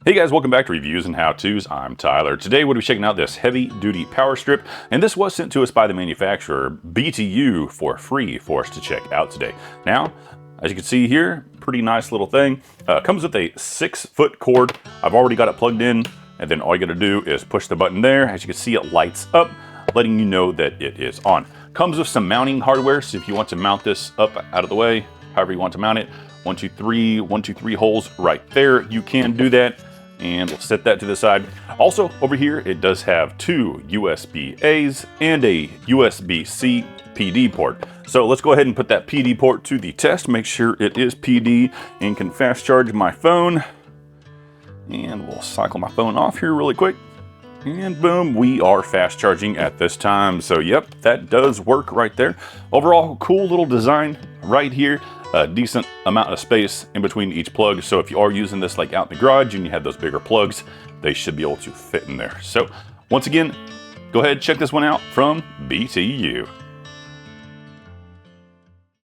Hey guys, welcome back to Reviews and How-Tos. I'm Tyler. Today we'll be checking out this heavy-duty Powerstrip, and this was sent to us by the manufacturer, BTU, for free for us to check out today. Now, as you can see here, pretty nice little thing. Comes with a 6-foot cord. I've already got it plugged in, and then all you gotta do is push the button there. As you can see, it lights up, letting you know that it is on. Comes with some mounting hardware, so if you want to mount this up out of the way, however you want to mount it, 1, 2, 3 holes right there, you can do that. And we'll set that to the side. Also, over here, it does have 2 USB-A's and a USB-C PD port. So let's go ahead and put that PD port to the test, make sure it is PD and can fast charge my phone. And we'll cycle my phone off here really quick. And boom, we are fast charging at this time. So yep, that does work right there. Overall, cool little design right here. A decent amount of space in between each plug. So if you are using this like out in the garage and you have those bigger plugs, they should be able to fit in there. So once again, go ahead, check this one out from BTU.